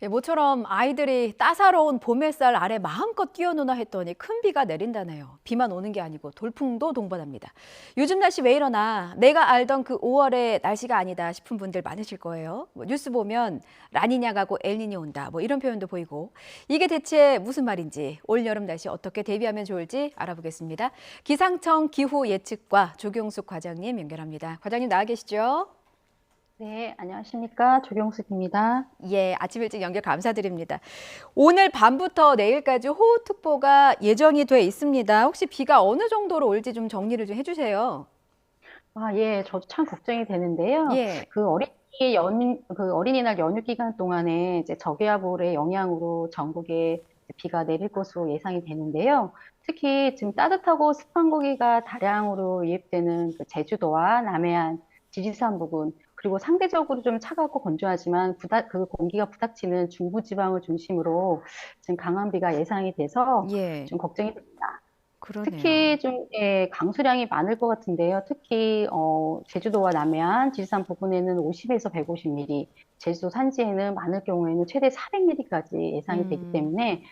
예, 모처럼 아이들이 따사로운 봄 햇살 아래 마음껏 뛰어노나 했더니 큰 비가 내린다네요. 비만 오는 게 아니고 돌풍도 동반합니다. 요즘 날씨 왜 이러나 내가 알던 그 5월의 날씨가 아니다 싶은 분들 많으실 거예요. 뉴스 보면 라니냐 가고 엘니뇨 온다 뭐 이런 표현도 보이고 이게 대체 무슨 말인지 올 여름 날씨 어떻게 대비하면 좋을지 알아보겠습니다. 기상청 기후 예측과 조경숙 과장님 연결합니다. 과장님 나와 계시죠? 네, 안녕하십니까. 조경숙입니다. 예, 아침 일찍 연결 감사드립니다. 오늘 밤부터 내일까지 호우특보가 예정이 돼 있습니다. 혹시 비가 어느 정도로 올지 좀 정리를 좀 해주세요. 예, 저도 참 걱정이 되는데요. 예, 그 어린이날 연휴 기간 동안에 이제 저기압골의 영향으로 전국에 비가 내릴 것으로 예상이 되는데요. 특히 지금 따뜻하고 습한 공기가 다량으로 유입되는 그 제주도와 남해안, 지리산 부근, 그리고 상대적으로 좀 차갑고 건조하지만 그 공기가 부닥치는 중부지방을 중심으로 지금 강한 비가 예상이 돼서 예, 좀 걱정이 됩니다. 그러네요. 특히 좀, 강수량이 많을 것 같은데요. 특히, 제주도와 남해안, 지리산 부근에는 50에서 150mm, 제주도 산지에는 많을 경우에는 최대 400mm까지 예상이 되기 음, 때문에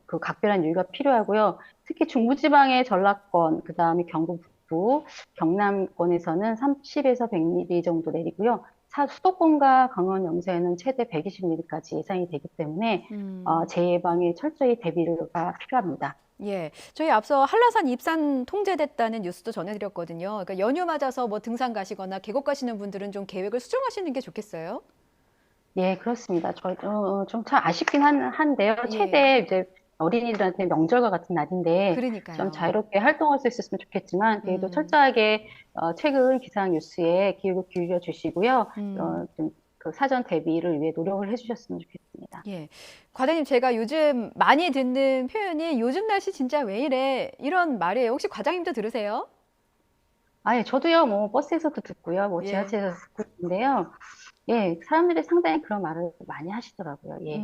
그 각별한 유의가 필요하고요. 특히 중부지방의 전라권, 그 다음에 경북 북부, 경남권에서는 30에서 100mm 정도 내리고요. 수도권과 강원 영서에는 최대 120mm까지 예상이 되기 때문에 음, 재예방에 철저히 대비가 필요합니다. 예. 저희 앞서 한라산 입산 통제됐다는 뉴스도 전해드렸거든요. 그러니까 연휴 맞아서 뭐 등산 가시거나 계곡 가시는 분들은 좀 계획을 수정하시는 게 좋겠어요. 예, 그렇습니다. 저희도 좀 참 아쉽긴 한데요. 예, 최대 이제 어린이들한테 명절과 같은 날인데 좀 그러니까요. 자유롭게 활동할 수 있었으면 좋겠지만 그래도 음, 철저하게 최근 기상 뉴스에 기울여 주시고요. 음. 좀 그 사전 대비를 위해 노력을 해주셨으면 좋겠습니다. 예. 과장님, 제가 요즘 많이 듣는 표현이 요즘 날씨 진짜 왜 이래? 이런 말이에요. 혹시 과장님도 들으세요? 예, 저도요, 뭐 버스에서도 듣고요, 뭐 예. 지하철에서 듣고 있는데요. 예, 사람들이 상당히 그런 말을 많이 하시더라고요. 예.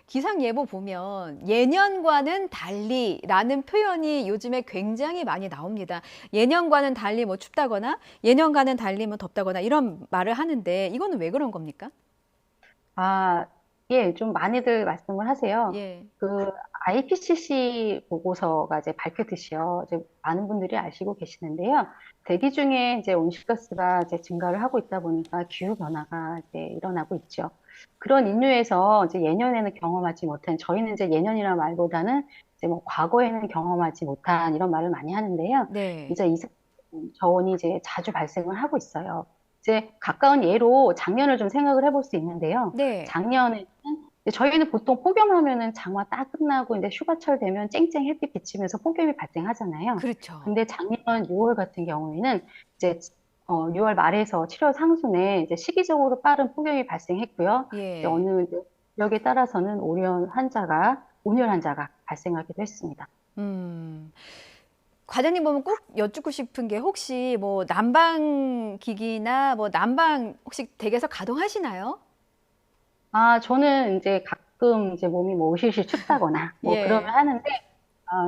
기상 예보 보면 예년과는 달리라는 표현이 요즘에 굉장히 많이 나옵니다. 예년과는 달리 뭐 춥다거나 예년과는 달리 뭐 덥다거나 이런 말을 하는데 이거는 왜 그런 겁니까? 아, 예, 좀 많이들 말씀을 하세요. 예. 그 IPCC 보고서가 이제 밝혔듯이요. 이제 많은 분들이 아시고 계시는데요. 대기 중에 이제 온실가스가 이제 증가를 하고 있다 보니까 기후 변화가 이제 일어나고 있죠. 그런 인류에서 이제 예년에는 경험하지 못한, 저희는 이제 예년이라 말보다는 이제 뭐 과거에는 경험하지 못한 이런 말을 많이 하는데요. 네. 이제 이 저온이 이제 자주 발생을 하고 있어요. 이제 가까운 예로 작년을 좀 생각을 해볼 수 있는데요. 네. 작년에는 이제 저희는 보통 폭염하면은 장마 딱 끝나고 이제 휴가철 되면 쨍쨍 햇빛 비치면서 폭염이 발생하잖아요. 그렇죠. 근데 작년 6월 같은 경우에는 이제 6월 말에서 7월 상순에 이제 시기적으로 빠른 폭염이 발생했고요. 이제 예. 어느 이제 지역에 따라서는 온열 환자가 발생하기도 했습니다. 음. 과장님 보면 꼭 여쭙고 싶은 게 혹시 뭐 난방 기기나 뭐 난방 혹시 댁에서 가동하시나요? 저는 이제 가끔 이제 몸이 뭐 으실으실 춥다거나 뭐 그러면 예. 하는데,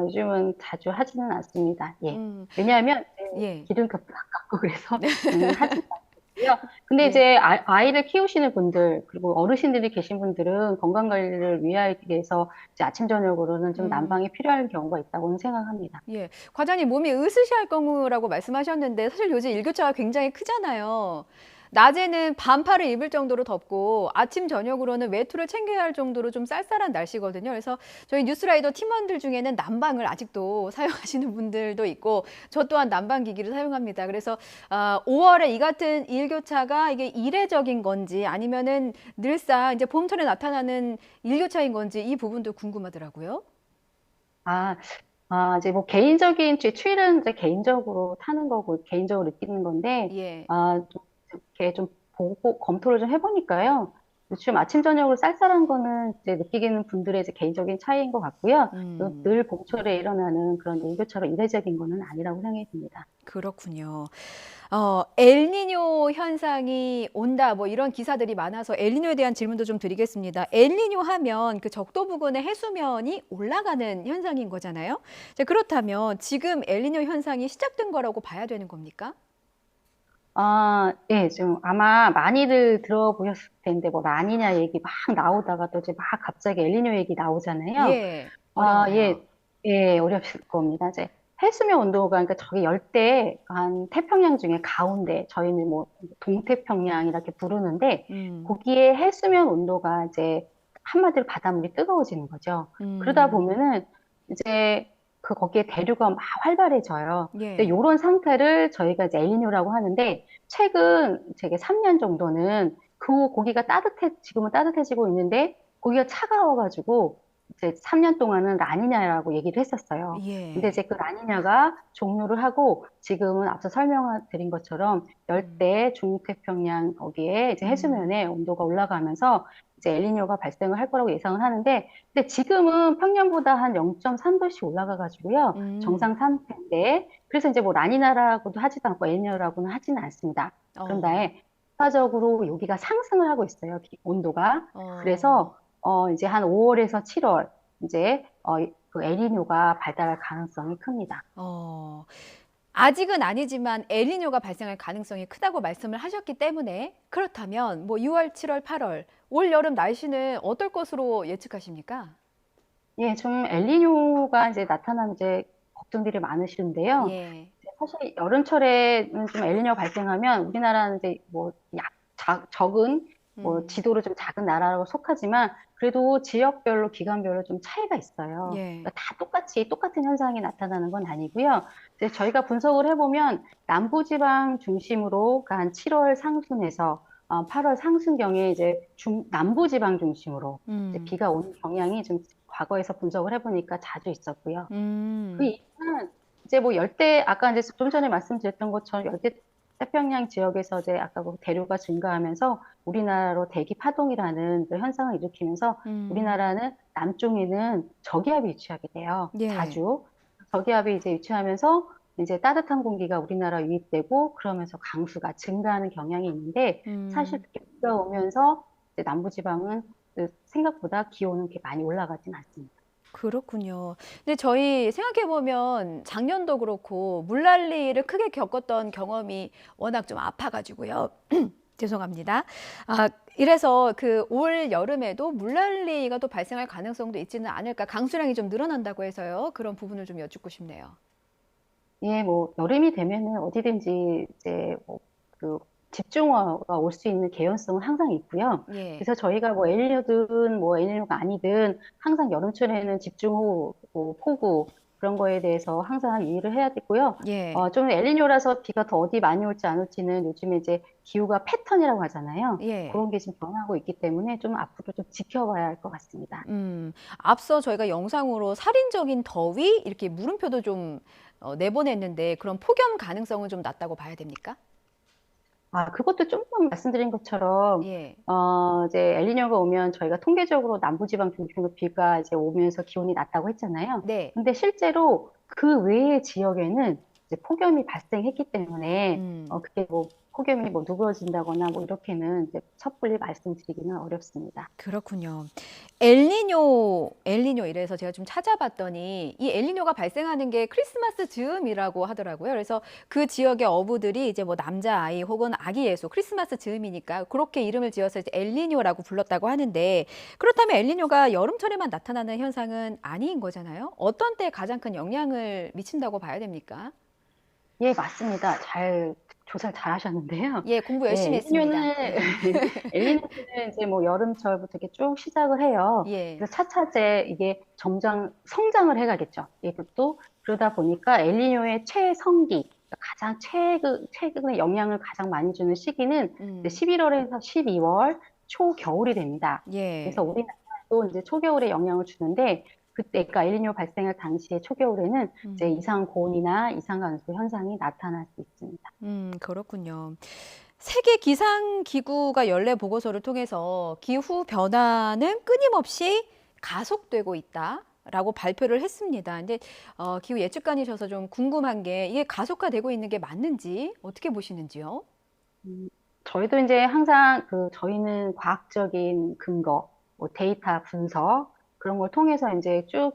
요즘은 자주 하지는 않습니다. 예. 음. 왜냐하면 예. 기름값도 아깝고 그래서 하지는 않고요. 근데 예. 이제 아이를 키우시는 분들, 그리고 어르신들이 계신 분들은 건강 관리를 위해서 이제 아침 저녁으로는 좀 음. 난방이 필요할 경우가 있다고는 생각합니다. 예. 과장님 몸이 으스시할 경우라고 말씀하셨는데 사실 요즘 일교차가 굉장히 크잖아요. 낮에는 반팔을 입을 정도로 덥고 아침 저녁으로는 외투를 챙겨야 할 정도로 좀 쌀쌀한 날씨거든요. 그래서 저희 뉴스라이더 팀원들 중에는 난방을 아직도 사용하시는 분들도 있고 저 또한 난방 기기를 사용합니다. 그래서 5월에 이 같은 일교차가 이게 이례적인 건지 아니면은 늘상 이제 봄철에 나타나는 일교차인 건지 이 부분도 궁금하더라고요. 아, 이제 뭐 개인적인 추위는 이제 개인적으로 타는 거고 개인적으로 느끼는 건데, 예. 좀 이렇게 좀 보고 검토를 좀 해보니까요. 요즘 아침 저녁으로 쌀쌀한 거는 이제 느끼는 분들의 이제 개인적인 차이인 것 같고요. 음. 늘 봄철에 일어나는 그런 일교차가 이례적인 거는 아니라고 생각이 듭니다. 그렇군요. 엘니뇨 현상이 온다, 뭐 이런 기사들이 많아서 엘니뇨에 대한 질문도 좀 드리겠습니다. 엘니뇨 하면 그 적도 부근의 해수면이 올라가는 현상인 거잖아요. 자, 그렇다면 지금 엘니뇨 현상이 시작된 거라고 봐야 되는 겁니까? 예, 좀 아마 많이들 들어보셨을 텐데 뭐 라니냐 얘기 막 나오다가 또 이제 막 갑자기 엘니뇨 얘기 나오잖아요. 예, 예, 어려워요. 예, 어렵을 겁니다. 이제 해수면 온도가 그러니까 저기 열대 한 태평양 중에 가운데 저희는 뭐 동태평양 이렇게 부르는데 음, 거기에 해수면 온도가 이제 한마디로 바닷물이 뜨거워지는 거죠. 그러다 음, 보면은 이제 그 거기에 대류가 막 활발해져요. 근데 예, 요런 상태를 저희가 이제 엘니뇨라고 하는데 최근 제게 3년 정도는 그 고기가 지금은 따뜻해지고 있는데 고기가 차가워가지고 이제 3년 동안은 라니냐라고 얘기를 했었어요. 근데 예, 이제 그 라니냐가 종료를 하고 지금은 앞서 설명드린 것처럼 음, 열대 중태평양 거기에 이제 음, 해수면의 온도가 올라가면서 이제 엘니뇨가 발생을 할 거라고 예상을 하는데 근데 지금은 평년보다 한 0.3도씩 올라가 가지고요. 음, 정상 상태인데 그래서 이제 뭐 라니냐라고도 하지도 않고 엘니뇨라고는 하지는 않습니다. 그런 어, 다음에 추가적으로 여기가 상승을 하고 있어요. 온도가. 어, 그래서 이제 한 5월에서 7월 이제 그 엘니뇨가 발달할 가능성이 큽니다. 어. 아직은 아니지만 엘니뇨가 발생할 가능성이 크다고 말씀을 하셨기 때문에 그렇다면 뭐 6월, 7월, 8월 올 여름 날씨는 어떨 것으로 예측하십니까? 예, 좀 엘니뇨가 이제 나타나면 이제 걱정들이 많으시는데요. 예, 사실 여름철에는 좀 엘니뇨 발생하면 우리나라는 이제 뭐 적은 뭐 음, 지도로 좀 작은 나라라고 속하지만 그래도 지역별로 기간별로 좀 차이가 있어요. 예, 그러니까 다 똑같은 현상이 나타나는 건 아니고요. 이제 저희가 분석을 해보면 남부지방 중심으로 그러니까 한 7월 상순에서 8월 상순경에 이제 남부지방 중심으로 이제 음, 비가 오는 경향이 좀 과거에서 분석을 해보니까 자주 있었고요. 그 음, 이유는 이제 뭐 아까 이제 좀 전에 말씀드렸던 것처럼 열대 태평양 지역에서 이제 아까 그 대류가 증가하면서 우리나라로 대기 파동이라는 그 현상을 일으키면서 음, 우리나라는 남쪽에는 저기압이 위치하게 돼요. 예, 자주. 저기압이 이제 위치하면서 이제 따뜻한 공기가 우리나라 유입되고 그러면서 강수가 증가하는 경향이 있는데 사실 음. 그렇게 비가 오면서 이제 남부지방은 그 생각보다 기온은 그렇게 많이 올라가진 않습니다. 그렇군요. 근데 저희 생각해보면 작년도 그렇고 물난리를 크게 겪었던 경험이 워낙 좀 아파가지고요. 죄송합니다. 아, 이래서 그 올 여름에도 물난리가 또 발생할 가능성도 있지는 않을까. 강수량이 좀 늘어난다고 해서요. 그런 부분을 좀 여쭙고 싶네요. 예, 뭐, 여름이 되면은 어디든지 이제 그 집중호우가 올 수 있는 개연성은 항상 있고요. 예, 그래서 저희가 뭐 엘니뇨든 뭐 엘니뇨가 아니든 항상 여름철에는 집중호우, 뭐 폭우 그런 거에 대해서 항상 유의를 해야 되고요. 예, 좀 엘니뇨라서 비가 더 어디 많이 올지 안 올지는 요즘에 이제 기후가 패턴이라고 하잖아요. 예. 그런 게 지금 변하고 있기 때문에 좀 앞으로 좀 지켜봐야 할 것 같습니다. 앞서 저희가 영상으로 살인적인 더위 이렇게 물음표도 좀 내보냈는데 그런 폭염 가능성은 좀 낮다고 봐야 됩니까? 그것도 좀 전 말씀드린 것처럼, 예, 이제 엘니뇨가 오면 저희가 통계적으로 남부지방 중심으로 비가 이제 오면서 기온이 낮다고 했잖아요. 네. 근데 실제로 그 외의 지역에는 이제 폭염이 발생했기 때문에, 음. 그게 뭐 폭염이 뭐 누그러진다거나 뭐 이렇게는 이제 섣불리 말씀드리기는 어렵습니다. 그렇군요. 엘니뇨 이래서 제가 좀 찾아봤더니 이 엘니뇨가 발생하는 게 크리스마스 즈음이라고 하더라고요. 그래서 그 지역의 어부들이 이제 뭐 남자아이 혹은 아기 예수 크리스마스 즈음이니까 그렇게 이름을 지어서 이제 엘니뇨라고 불렀다고 하는데 그렇다면 엘니뇨가 여름철에만 나타나는 현상은 아닌 거잖아요. 어떤 때 가장 큰 영향을 미친다고 봐야 됩니까? 예, 맞습니다. 조사를 잘 하셨는데요. 예, 공부 예, 열심히 했습니다. 엘니뇨는 이제 뭐 여름철부터 이렇게 쭉 시작을 해요. 예. 그래서 차차제 이게 점점 성장을 해가겠죠. 이것도 그러다 보니까 엘니뇨의 최성기, 그러니까 최근에 영향을 가장 많이 주는 시기는 음. 11월에서 12월 초겨울이 됩니다. 그래서 예. 우리나라도 이제 초겨울에 영향을 주는데 그때, 그러니까 엘니뇨 발생할 당시의 초겨울에는 이제 음. 이상 고온이나 이상 강수 현상이 나타날 수 있습니다. 그렇군요. 세계 기상 기구가 연례 보고서를 통해서 기후 변화는 끊임없이 가속되고 있다라고 발표를 했습니다. 근데 기후 예측관이셔서 좀 궁금한 게 이게 가속화되고 있는 게 맞는지 어떻게 보시는지요? 음, 저희도 이제 항상 저희는 과학적인 근거, 뭐 데이터 분석, 그런 걸 통해서 이제 쭉,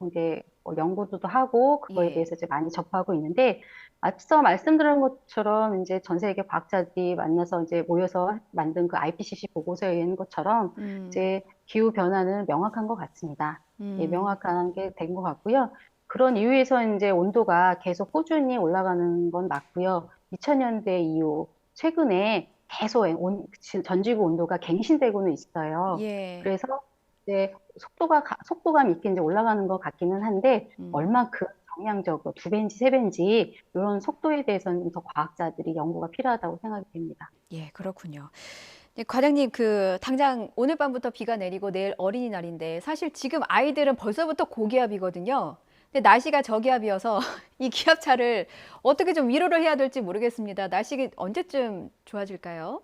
이제 연구도 하고 그거에 예. 대해서 이제 많이 접하고 있는데 앞서 말씀드린 것처럼 이제 전 세계 과학자들이 만나서 이제 모여서 만든 그 IPCC 보고서에 있는 것처럼 음, 이제 기후 변화는 명확한 것 같습니다. 예, 음, 명확한 게 된 것 같고요. 그런 이유에서 이제 온도가 계속 꾸준히 올라가는 건 맞고요. 2000년대 이후 최근에 계속 전 지구 온도가 갱신되고는 있어요. 예. 그래서 이제 속도감 있게 이제 올라가는 것 같기는 한데 음. 얼마큼 정량적으로 두 배인지 세 배인지 이런 속도에 대해서는 더 과학자들이 연구가 필요하다고 생각이 됩니다. 예, 그렇군요. 네, 과장님, 당장 오늘 밤부터 비가 내리고 내일 어린이날인데 사실 지금 아이들은 벌써부터 고기압이거든요. 근데 날씨가 저기압이어서 이 기압차를 어떻게 좀 위로를 해야 될지 모르겠습니다. 날씨 언제쯤 좋아질까요?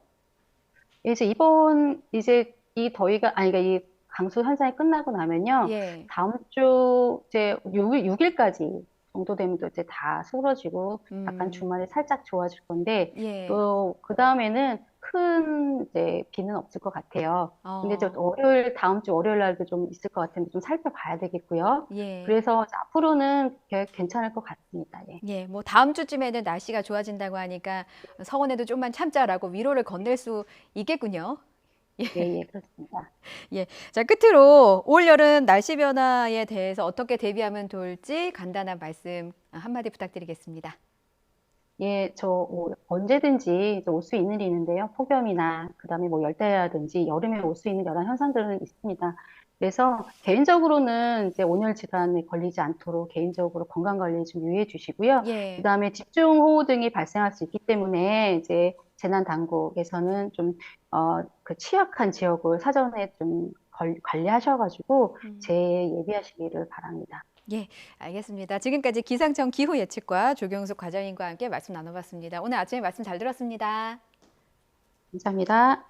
이제 이 더위가, 아니, 그러니까 이 강수 현상이 끝나고 나면요. 예. 다음 주 이제 6일까지 정도 되면 또 이제 다 소러지고 약간 음, 주말에 살짝 좋아질 건데 예. 또 그 다음에는 큰 이제 비는 없을 것 같아요. 근데 어, 다음 주 월요일 날도 좀 있을 것 같은데 좀 살펴봐야 되겠고요. 예. 그래서 앞으로는 괜찮을 것 같습니다. 예. 예, 뭐 다음 주쯤에는 날씨가 좋아진다고 하니까 서원에도 좀만 참자라고 위로를 건넬 수 있겠군요. 예, 예, 그렇습니다. 예. 자, 끝으로 올 여름 날씨 변화에 대해서 어떻게 대비하면 좋을지 간단한 말씀 한마디 부탁드리겠습니다. 예, 언제든지 올 수 있는 일인데요. 폭염이나, 그다음에 뭐 열대야라든지 여름에 올 수 있는 여러 현상들은 있습니다. 그래서 개인적으로는 이제 온열 질환에 걸리지 않도록 개인적으로 건강 관리에 좀 유의해 주시고요. 예. 그다음에 집중호우 등이 발생할 수 있기 때문에 이제 재난 당국에서는 그 취약한 지역을 사전에 좀 관리하셔가지고 예비하시기를 바랍니다. 예, 알겠습니다. 지금까지 기상청 기후 예측과 조경숙 과장님과 함께 말씀 나눠봤습니다. 오늘 아침에 말씀 잘 들었습니다. 감사합니다.